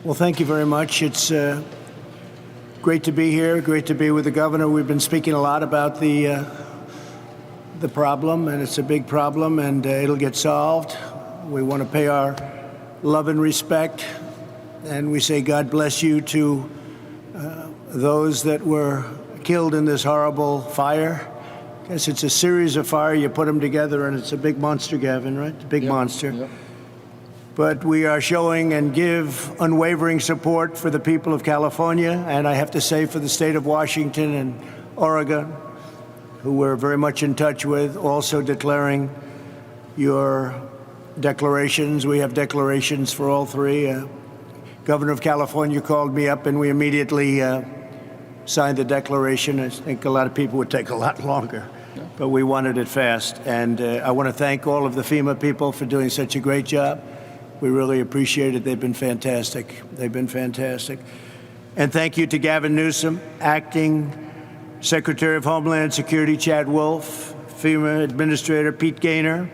Well, thank you very much. It's great to be here, great to be with the governor. We've been speaking a lot about the problem, and it's a big problem, and it'll get solved. We want to pay our love and respect, and we say God bless you to those that were killed in this horrible fire. I guess it's a series of fire. You put them together, and it's a big monster, Gavin, right? A big monster. Yep. But we are showing and give unwavering support for the people of California, and I have to say for the state of Washington and Oregon, who we're very much in touch with, also declaring your declarations. We have declarations for all three. Governor of California called me up, and we immediately signed the declaration. I think a lot of people would take a lot longer, but we wanted it fast. And I want to thank all of the FEMA people for doing such a great job. We really appreciate it. They've been fantastic. They've been fantastic. And thank you to Gavin Newsom, Acting Secretary of Homeland Security Chad Wolf, FEMA Administrator Pete Gaynor,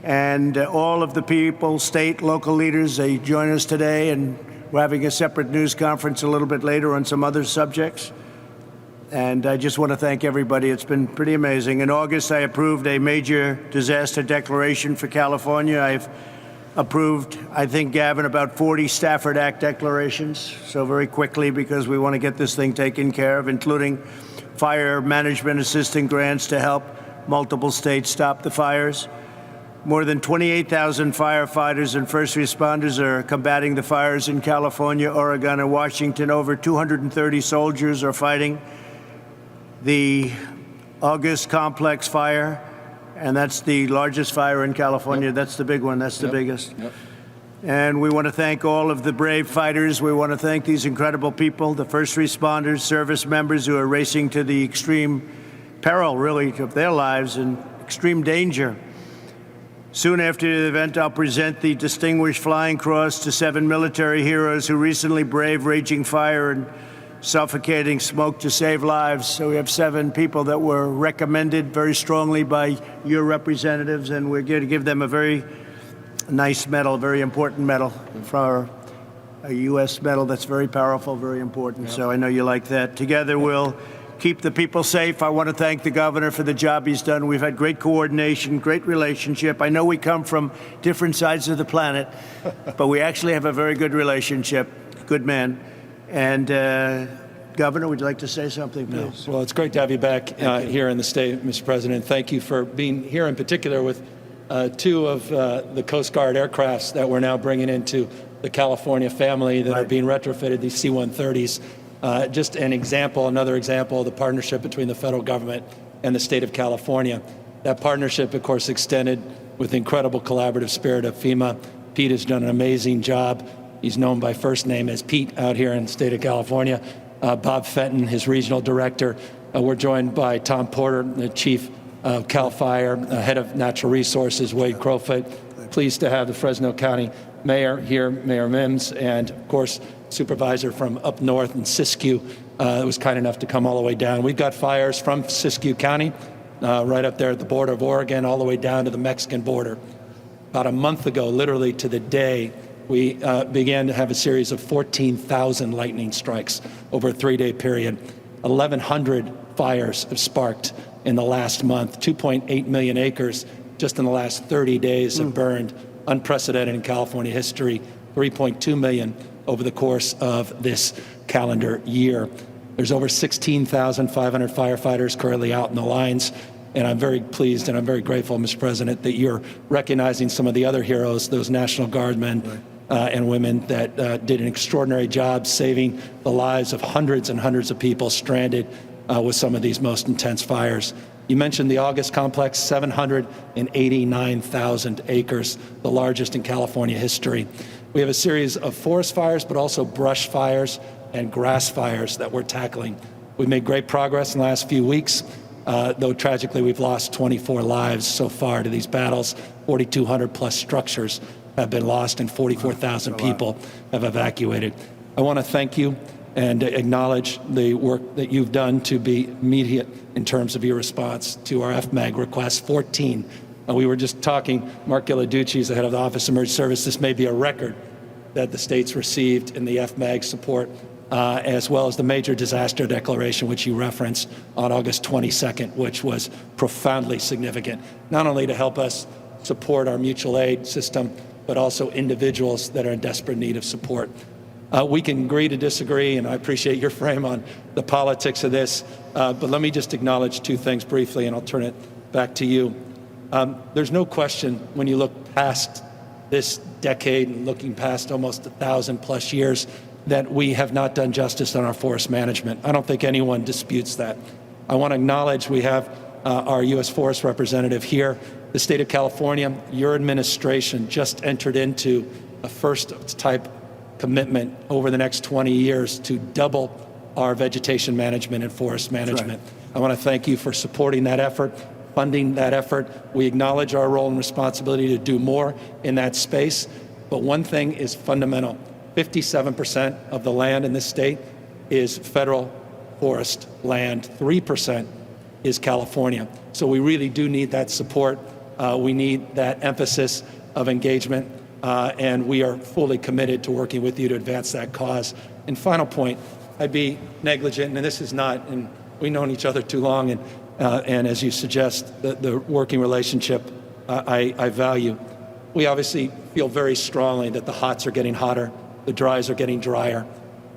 and all of the people, state, local leaders. They join us today, and we're having a separate news conference a little bit later on some other subjects. And I just want to thank everybody. It's been pretty amazing. In August, I approved a major disaster declaration for California. I've approved, I think, Gavin, about 40 Stafford Act declarations, so very quickly, because we want to get this thing taken care of, including fire management assistance grants to help multiple states stop the fires. More than 28,000 firefighters and first responders are combating the fires in California, Oregon, and Washington. Over 230 soldiers are fighting the August complex fire. And that's the largest fire in California. Yep. That's the big one. That's the biggest. Yep. And we want to thank all of the brave fighters. We want to thank these incredible people, the first responders, service members who are racing to the extreme peril, really, of their lives and extreme danger. Soon after the event, I'll present the Distinguished Flying Cross to 7 military heroes who recently braved raging fire and suffocating smoke to save lives. So we have 7 people that were recommended very strongly by your representatives, and we're going to give them a very nice medal, a very important medal, for a U.S. medal that's very powerful, very important. Yep. So I know you like that. Together we'll keep the people safe. I want to thank the governor for the job he's done. We've had great coordination, great relationship. I know we come from different sides of the planet, but we actually have a very good relationship. Good man. And Governor, would you like to say something, please? No. Well, it's great to have you back here in the state, Mr. President. Thank you for being here in particular with 2 of the Coast Guard aircrafts that we're now bringing into the California family that are being retrofitted, these C-130s. Just an example, another example of the partnership between the federal government and the state of California. That partnership, of course, extended with the incredible collaborative spirit of FEMA. Pete has done an amazing job. He's known by first name as Pete out here in the state of California. Bob Fenton, his regional director. We're joined by Tom Porter, the chief of CAL FIRE, head of natural resources, Wade Crowfoot. Pleased to have the Fresno County mayor here, Mayor Mims, and of course, supervisor from up north in Siskiyou was kind enough to come all the way down. We've got fires from Siskiyou County, right up there at the border of Oregon, all the way down to the Mexican border. About a month ago, literally to the day, we began to have a series of 14,000 lightning strikes over a 3-day period. 1,100 fires have sparked in the last month. 2.8 million acres just in the last 30 days have burned. Unprecedented in California history. 3.2 million over the course of this calendar year. There's over 16,500 firefighters currently out in the lines. And I'm very pleased and I'm very grateful, Mr. President, that you're recognizing some of the other heroes, those National Guardmen and women that did an extraordinary job saving the lives of hundreds and hundreds of people stranded with some of these most intense fires. You mentioned the August complex, 789,000 acres, the largest in California history. We have a series of forest fires, but also brush fires and grass fires that we're tackling. We've made great progress in the last few weeks. Though tragically we've lost 24 lives so far to these battles. 4,200 plus structures have been lost and 44,000 people have evacuated. I want to thank you and acknowledge the work that you've done to be immediate in terms of your response to our FMAG request 14. We were just talking, Mark Gilladucci is the head of the Office of Emergency Service, this may be a record that the states received in the FMAG support, as well as the major disaster declaration, which you referenced on August 22nd, which was profoundly significant, not only to help us support our mutual aid system, but also individuals that are in desperate need of support. We can agree to disagree, and I appreciate your frame on the politics of this, but let me just acknowledge two things briefly, and I'll turn it back to you. There's no question when you look past this decade and looking past almost 1,000+ years that we have not done justice on our forest management. I don't think anyone disputes that. I want to acknowledge we have our U.S. Forest Representative here. The state of California, your administration just entered into a first-type commitment over the next 20 years to double our vegetation management and forest management. Right. I want to thank you for supporting that effort, funding that effort. We acknowledge our role and responsibility to do more in that space, but one thing is fundamental. 57% of the land in this state is federal forest land. 3% is California. So we really do need that support. We need that emphasis of engagement, and we are fully committed to working with you to advance that cause. And final point, I'd be negligent, and this is not, and we've known each other too long, and as you suggest, the working relationship I value. We obviously feel very strongly that the hots are getting hotter, the dries are getting drier.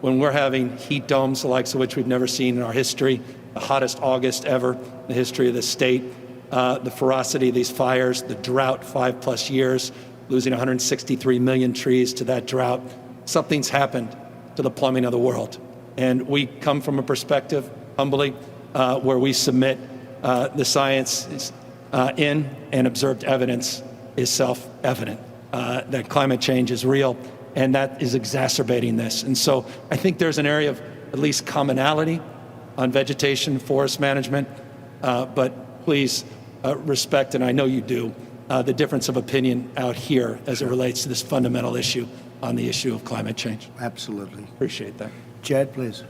When we're having heat domes, the likes of which we've never seen in our history, the hottest August ever in the history of the state, the ferocity of these fires, the drought, 5+ years, losing 163 million trees to that drought, something's happened to the plumbing of the world. And we come from a perspective, humbly, where we submit the science is, in and observed evidence is self-evident, that climate change is real, and that is exacerbating this. And so I think there's an area of at least commonality on vegetation, forest management, but please respect, and I know you do, the difference of opinion out here as it relates to this fundamental issue on the issue of climate change. Absolutely. Appreciate that. Chad, please.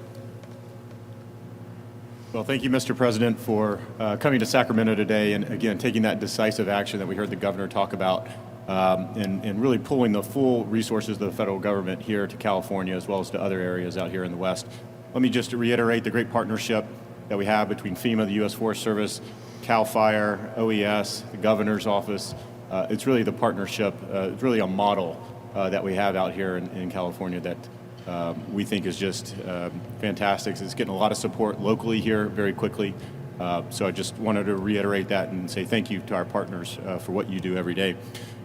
Well, thank you, Mr. President, for coming to Sacramento today and, again, taking that decisive action that we heard the governor talk about and really pulling the full resources of the federal government here to California as well as to other areas out here in the West. Let me just reiterate the great partnership that we have between FEMA, the U.S. Forest Service, CAL FIRE, OES, the governor's office. It's really the partnership, it's really a model that we have out here in California that we think is just fantastic. It's getting a lot of support locally here very quickly. So I just wanted to reiterate that and say thank you to our partners for what you do every day.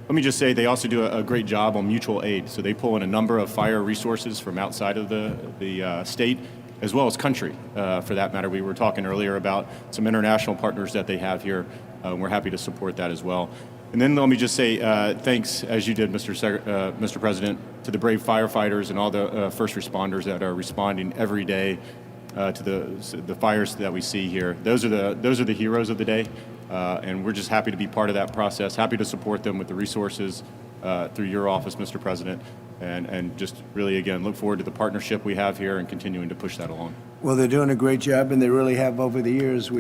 Let me just say they also do a great job on mutual aid. So they pull in a number of fire resources from outside of the state, as well as country, for that matter. We were talking earlier about some international partners that they have here. We're happy to support that as well. And then let me just say thanks, as you did, Mr. President, to the brave firefighters and all the first responders that are responding every day to the fires that we see here. Those are the heroes of the day, and we're just happy to be part of that process, happy to support them with the resources through your office, Mr. President, and just really, again, look forward to the partnership we have here and continuing to push that along. Well, they're doing a great job, and they really have over the years.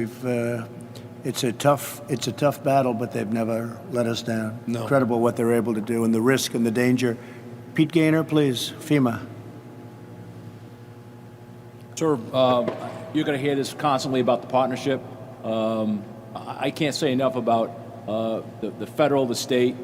It's a tough battle, but they've never let us down. No. Incredible what they're able to do, and the risk and the danger. Pete Gaynor, please, FEMA. Sir, you're going to hear this constantly about the partnership. I can't say enough about the federal, the state,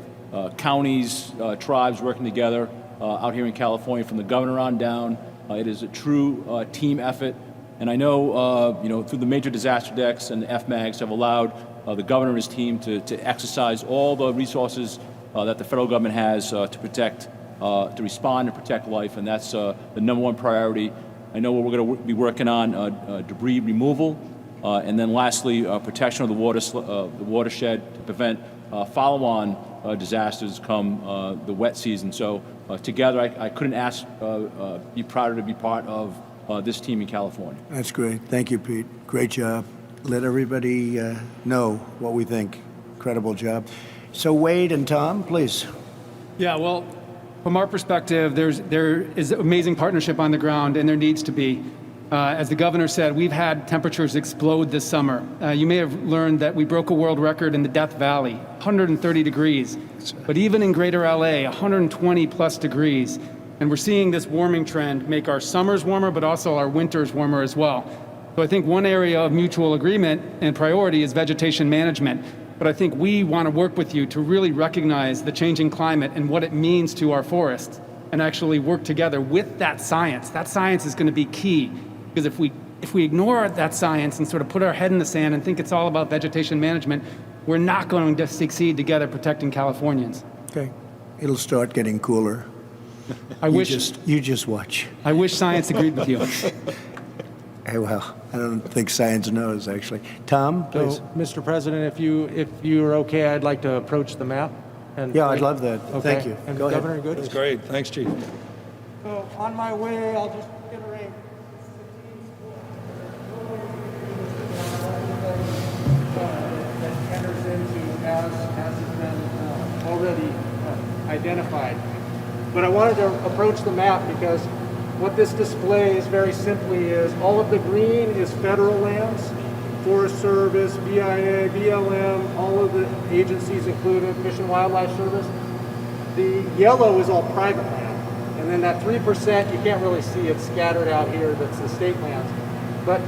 counties, tribes working together out here in California from the governor on down. It is a true team effort. And I know, through the major disaster decks and the FMAGs have allowed the governor and his team to exercise all the resources that the federal government has to protect, to respond and protect life, and that's the #1 priority. I know we're going to be working on debris removal, and then lastly, protection of the watershed to prevent follow-on disasters come the wet season. So together, I couldn't be prouder to be part of this team in California. That's great. Thank you, Pete. Great job. Let everybody know what we think. Incredible job. So Wade and Tom, please. Yeah, well, from our perspective, there is amazing partnership on the ground, and there needs to be. As the governor said, we've had temperatures explode this summer. You may have learned that we broke a world record in the Death Valley, 130 degrees. But even in greater LA, 120 plus degrees. And we're seeing this warming trend make our summers warmer, but also our winters warmer as well. So I think one area of mutual agreement and priority is vegetation management. But I think we want to work with you to really recognize the changing climate and what it means to our forests and actually work together with that science. That science is going to be key, because if we ignore that science and sort of put our head in the sand and think it's all about vegetation management, we're not going to succeed together protecting Californians. Okay. It'll start getting cooler. You just watch. I wish science agreed with you. Hey, well, I don't think science knows, actually. Tom, please. So, Mr. President, if you're okay, I'd like to approach the map. And Yeah, I'd love that. Okay. Thank you. And Go ahead. Governor, good? That's great. Thanks, Chief. So on my way, I'll just iterate. That enters into as has been already identified. But I wanted to approach the map because what this displays very simply is all of the green is federal lands, Forest Service, BIA, BLM, all of the agencies included, Fish and Wildlife Service. The yellow is all private land. And then that 3%, you can't really see, it's scattered out here, that's the state lands. But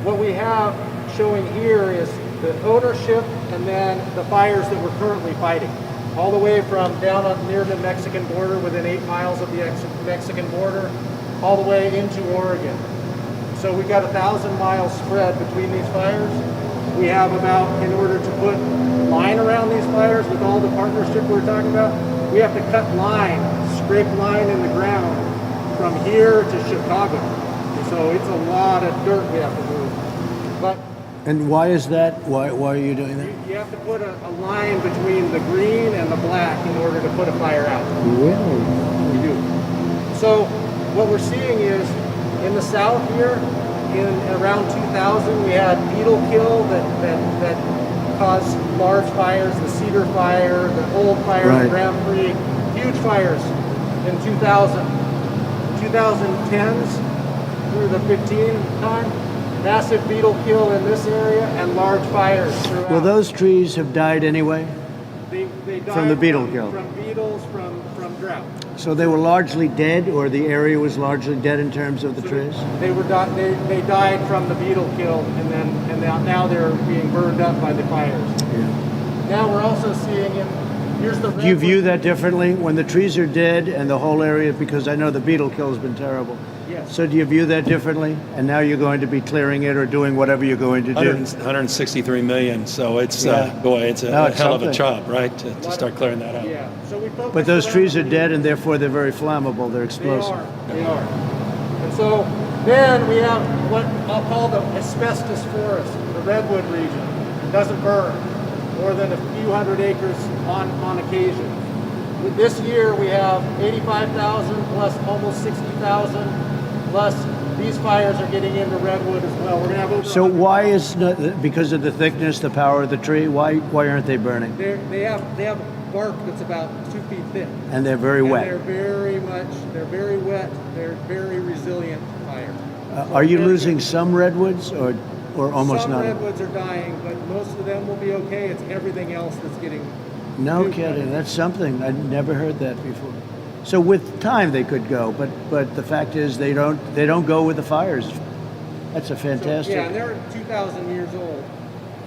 what we have showing here is the ownership and then the fires that we're currently fighting. All the way from down up near the Mexican border, within 8 miles of the Mexican border, all the way into Oregon. So we've got 1,000 miles spread between these fires. We have about, in order to put line around these fires with all the partnership we're talking about, we have to cut line, scrape line in the ground from here to Chicago. So it's a lot of dirt we have to move. But And why is that? Why are you doing that? you have to put a line between the green and the black in order to put a fire out. Really? We do. So what we're seeing is in the south here, in around 2000, we had beetle kill that caused large fires, the Cedar Fire, the old fire, Right. the Grand Prix, huge fires in 2000. 2010s through the 15 time, massive beetle kill in this area and large fires throughout. Well, those trees have died anyway, They died from the beetle kill. From beetles, from drought. so they were largely dead, or the area was largely dead in terms of the trees? They were they died from the beetle kill, and now they're being burned up by the fires. Yeah. Now we're also seeing here's the. Do you view that differently when the trees are dead and the whole area? Because I know the beetle kill has been terrible. Yes. So do you view that differently? And now you're going to be clearing it or doing whatever you're going to do? 163 million, so it's, Yeah. boy, it's a No, it's hell of a something. job, right, to start clearing that out. Yeah. So we focus But those around trees are the- dead, and therefore they're very flammable. They're They explosive. are. They are. And so then we have what I'll call the asbestos forest, the redwood region. It doesn't burn more than a few hundred acres on occasion. With this year we have 85,000 plus almost 60,000 plus these fires are getting into redwood as well. We're going to have over So 100,000. why is not, because of the thickness, the power of the tree? Why aren't they burning? They have bark that's about 2 feet thick. And they're very And wet. they're very wet. They're very resilient to fire. So Are you very losing good. some redwoods or almost Some none? redwoods are dying, but most of them will be okay. It's everything else that's getting. No too kidding. bad. That's something. I'd never heard that before. So with time they could go, but the fact is they don't go with the fires. That's a So, fantastic. yeah, and they're 2,000 years old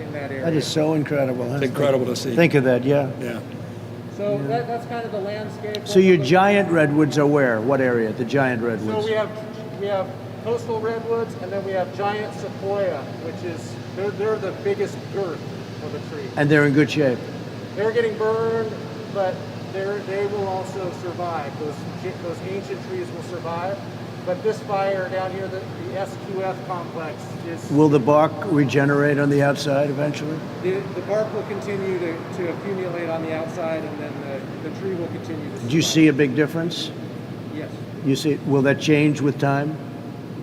in that area. That is so incredible. It's incredible to see. Think of that, yeah. Yeah. So that's kind of the landscape. So your giant redwoods are where? What area? The giant So redwoods. we have coastal redwoods, and then we have giant sequoia, which is they're the biggest girth of a tree. And they're in good shape. They're getting burned, but they will also survive. Those ancient trees will survive. But this fire down here, the SQF complex, is Will the bark regenerate on the outside eventually? the bark will continue to accumulate on the outside, and then the tree will continue to. Do you survive. see a big difference? Yes. You see, will that change with time,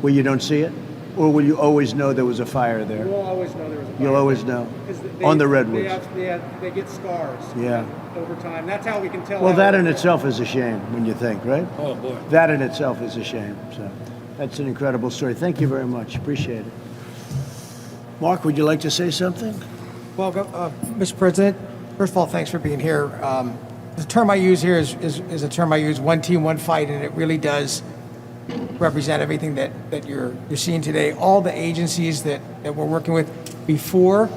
where you don't see it, or will you always know there was a fire there? We'll always know there was a fire. You'll always know 'Cause on the redwoods. They get scars. Yeah. Over time. That's how we can tell. Well, how that they're in dead. itself is a shame when you think, right? Oh, boy. That in itself is a shame. So that's an incredible story. Thank you very much. Appreciate it. Mark, would you like to say something? Well, Mr. President, first of all, thanks for being here. the term I use here is a term I use, one team, one fight, and it really does represent everything that you're seeing today. All the agencies that we're working with before,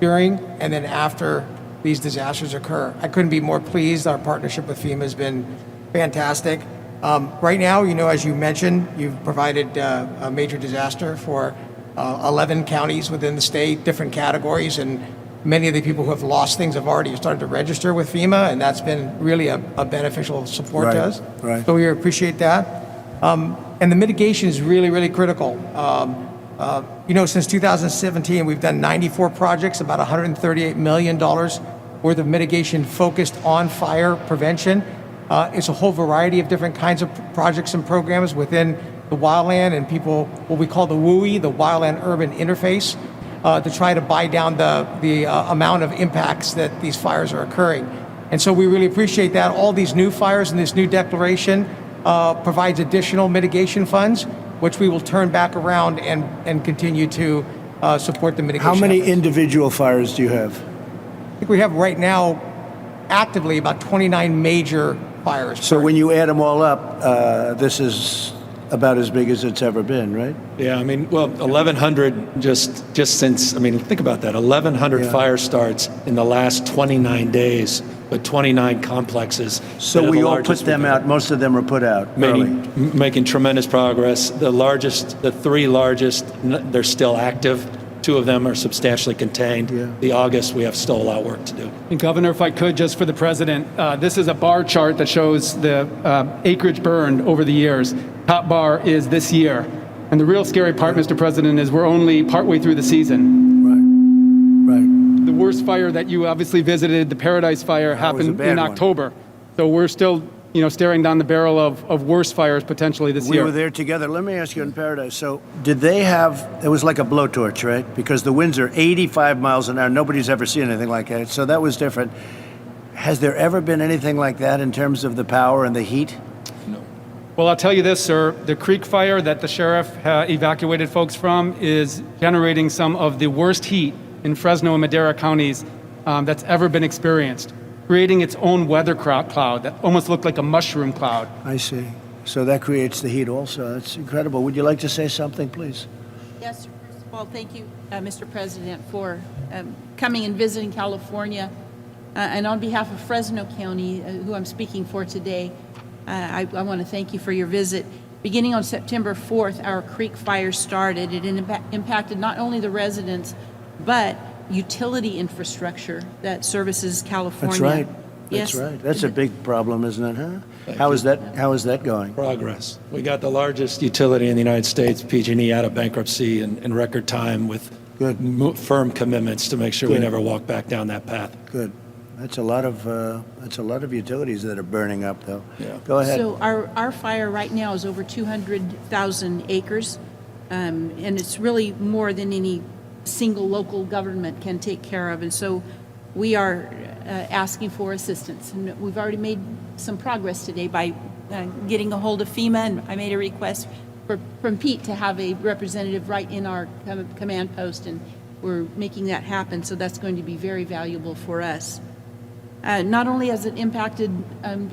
during, and then after these disasters occur. I couldn't be more pleased. Our partnership with FEMA has been fantastic. Right now, as you mentioned, you've provided a major disaster for 11 counties within the state, different categories, and many of the people who have lost things have already started to register with FEMA, and that's been really a beneficial support to us. Right. So we appreciate that. And the mitigation is really, really critical. Since 2017, we've done 94 projects, about $138 million worth of mitigation focused on fire prevention. It's a whole variety of different kinds of projects and programs within the wildland and what we call the WUI, the Wildland Urban Interface, to try to buy down the amount of impacts that these fires are occurring. And so we really appreciate that. All these new fires and this new declaration provides additional mitigation funds, which we will turn back around and continue to support the mitigation How many efforts. individual fires do you have? I think we have right now actively about 29 major fires. So when you add them all up, this is about as big as it's ever been, right? Yeah, I mean, well, 1,100 just since, I mean, think about that, 1,100 fire starts in the last 29 days, but 29 complexes. So we all put them out, most of them are put out early. Making tremendous progress. The three largest, they're still active. Two of them are substantially contained. Yeah. The August, we have still a lot of work to do. And Governor, if I could, just for the president, this is a bar chart that shows the acreage burned over the years. Top bar is this year. And the real scary part, Mr. President, is we're only partway through the season. Right. The worst fire that you obviously visited, the Paradise Fire, was a happened bad in one. October. So we're still, staring down the barrel of worse fires potentially this We year. were there together. Let me ask you in Paradise. So did they have, it was like a blowtorch, right? Because the winds are 85 miles an hour. Nobody's ever seen anything like that. So that was different. Has there ever been anything like that in terms of the power and the heat? Well, I'll tell you this, sir. The creek fire that the sheriff evacuated folks from is generating some of the worst heat in Fresno and Madera counties that's ever been experienced, creating its own weather cloud that almost looked like a mushroom cloud. I see. So that creates the heat also. That's incredible. Would you like to say something, please? Yes, first of all, thank you, Mr. President, for coming and visiting California. And on behalf of Fresno County, who I'm speaking for today, I want to thank you for your visit. Beginning on September 4th, our creek fire started. It impacted not only the residents, but utility infrastructure that services California. That's right. Yes. That's right. That's a big problem, isn't it, huh? How is that going? Progress. We got the largest utility in the United States, PG&E, out of bankruptcy in record time with Good. firm commitments to make sure we Good. never walk back down that path. Good. That's a lot of utilities that are burning up, though. Yeah. Go ahead. So our fire right now is over 200,000 acres, and it's really more than any single local government can take care of. And so we are asking for assistance. And we've already made some progress today by getting a hold of FEMA, and I made a request from Pete to have a representative right in our command post, and we're making that happen. So that's going to be very valuable for us. Not only has it impacted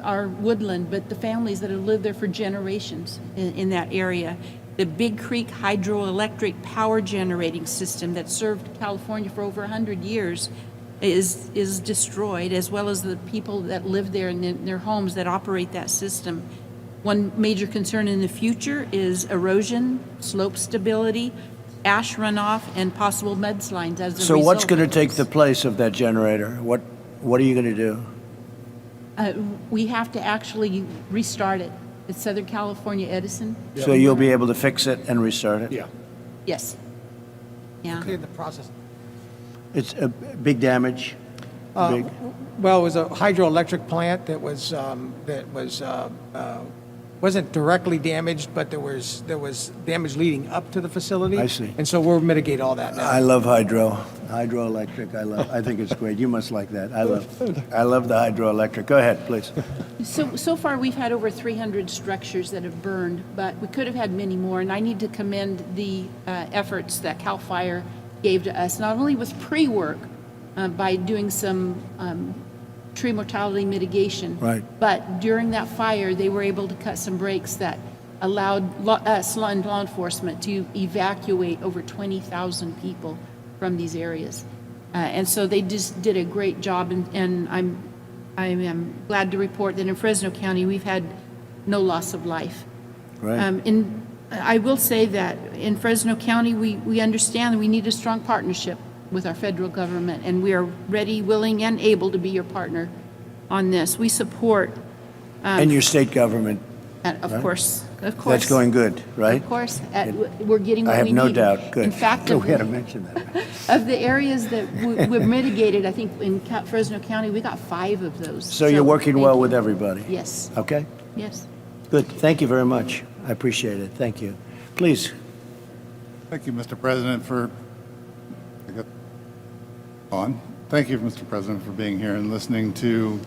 our woodland, but the families that have lived there for generations in that area. The Big Creek hydroelectric power generating system that served California for over 100 years is destroyed, as well as the people that live there in their homes that operate that system. One major concern in the future is erosion, slope stability, ash runoff, and possible mudslides as a So result. what's going to take the place of that generator? What are you going to do? We have to actually restart it. It's Southern California Edison. So you'll be able to fix it and restart it? Yeah. Yes. Yeah. Okay, the process. It's a big damage? Big? Well, it was a hydroelectric plant that wasn't directly damaged, but there was damage leading up to the facility. I see. And so we'll mitigate all that now. I love hydroelectric. I think it's great. You must like that. I love the hydroelectric. Go ahead, please. So far, we've had over 300 structures that have burned, but we could have had many more. And I need to commend the efforts that CAL FIRE gave to us, not only with pre-work by doing some tree mortality mitigation. Right. But during that fire, they were able to cut some breaks that allowed us, law enforcement, to evacuate over 20,000 people from these areas. And so they just did a great job, and I am glad to report that in Fresno County, we've had no loss of life. Right. I will say that in Fresno County, we understand that we need a strong partnership with our federal government, and we are ready, willing, and able to be your partner on this. We support, And your state government. and of course. That's going good, right? Of course, we're getting what I we have need. no doubt. Good. In fact, We had to mention that. of the areas that we've mitigated, I think in Fresno County, we got 5 of those. So you're working thank well you. with everybody? Yes, Okay, yes. good. Thank you very much. I appreciate it. Thank you. Please. Thank you, Mr. President, for Thank you, Mr. President, for being here and listening to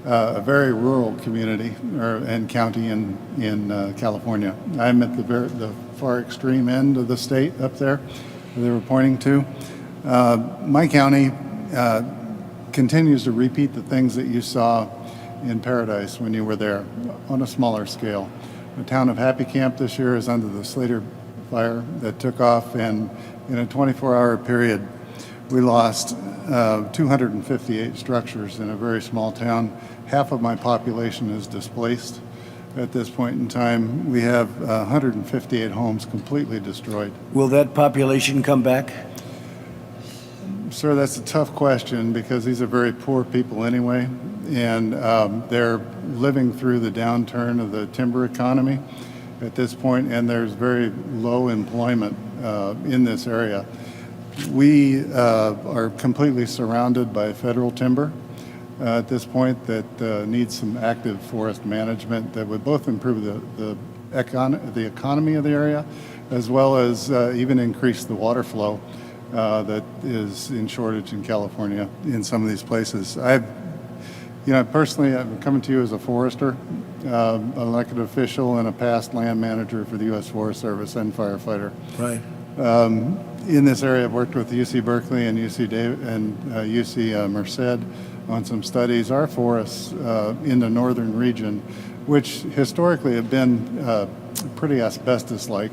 a very rural community and county in California. I'm at the far extreme end of the state up there that they were pointing to. My county continues to repeat the things that you saw in Paradise when you were there on a smaller scale. The town of Happy Camp this year is under the Slater fire that took off, and in a 24-hour period, we lost 258 structures in a very small town. Half of my population is displaced at this point in time. We have 158 homes completely destroyed. Will that population come back? Sir, that's a tough question because these are very poor people anyway, and they're living through the downturn of the timber economy at this point, and there's very low employment in this area. We are completely surrounded by federal timber at this point that needs some active forest management that would both improve the economy of the area as well as even increase the water flow that is in shortage in California in some of these places. Personally, I'm coming to you as a forester, an elected official, and a past land manager for the U.S. Forest Service and firefighter. Right. In this area, I've worked with UC Berkeley and UC Merced on some studies. Our forests in the northern region, which historically have been pretty asbestos-like,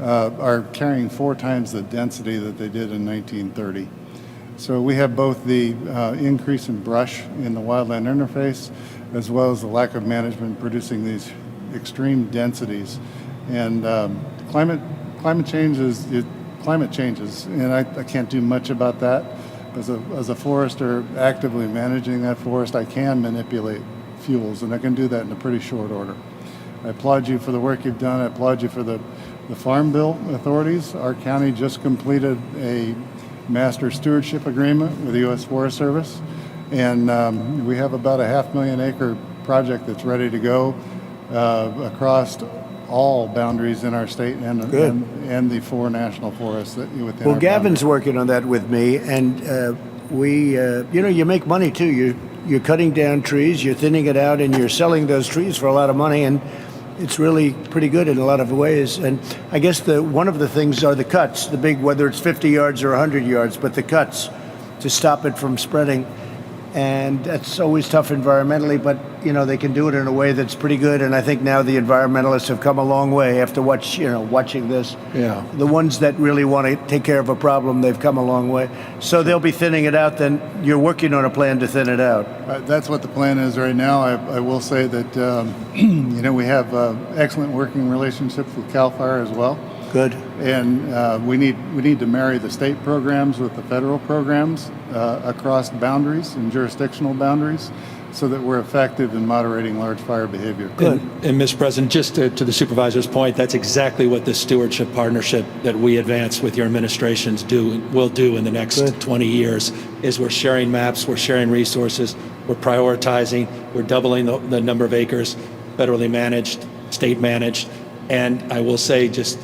are carrying 4 times the density that they did in 1930. So we have both the increase in brush in the wildland interface as well as the lack of management producing these extreme densities. And climate changes, and I can't do much about that. As a forester actively managing that forest, I can manipulate fuels, and I can do that in a pretty short order. I applaud you for the work you've done. I applaud you for the Farm Bill authorities. Our county just completed a master stewardship agreement with the U.S. Forest Service, and we have about a 500,000 acre project that's ready to go across all boundaries in our state and the 4 national forests that within. Well, our Gavin's working on that with me, and you make money too. You're cutting down trees, you're thinning it out, and you're selling those trees for a lot of money, and it's really pretty good in a lot of ways. And I guess one of the things are the cuts, the big, whether it's 50 yards or 100 yards, but the cuts to stop it from spreading. And that's always tough environmentally, but they can do it in a way that's pretty good. And I think now the environmentalists have come a long way after watching this. Yeah. The ones that really want to take care of a problem, they've come a long way. So they'll be thinning it out. Then you're working on a plan to thin it out. That's what the plan is right now. I will say that we have excellent working relationships with CAL FIRE as well. Good. And we need to marry the state programs with the federal programs across boundaries and jurisdictional boundaries so that we're effective in moderating large fire behavior. Good. And Mr. President, just to the supervisor's point, that's exactly what the stewardship partnership that we advance with your administrations will do in the next 20 years, is we're sharing maps, we're sharing resources, we're prioritizing, we're doubling the number of acres federally managed, state managed, and I will say just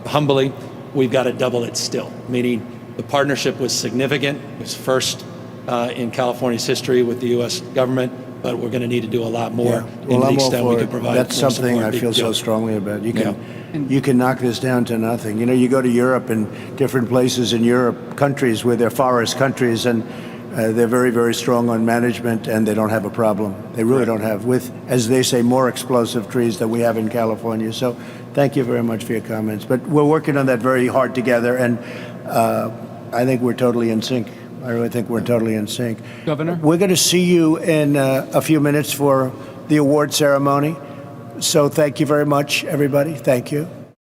humbly, we've got to double it still, meaning the partnership was significant. It was first in California's history with the U.S. government, but we're going to need to do a lot more Well, to the I'm all extent we for can it. provide. That's more something support. I feel Big so deal. strongly about. You can knock this down to nothing. You go to Europe and different places in Europe, countries where they're forest countries, and They're very, very strong on management, and they don't have a problem. They really don't have, with, as they say, more explosive trees than we have in California. So thank you very much for your comments. But we're working on that very hard together, and I think we're totally in sync. I really think we're totally in sync. Governor? We're going to see you in a few minutes for the award ceremony. So thank you very much, everybody. Thank you.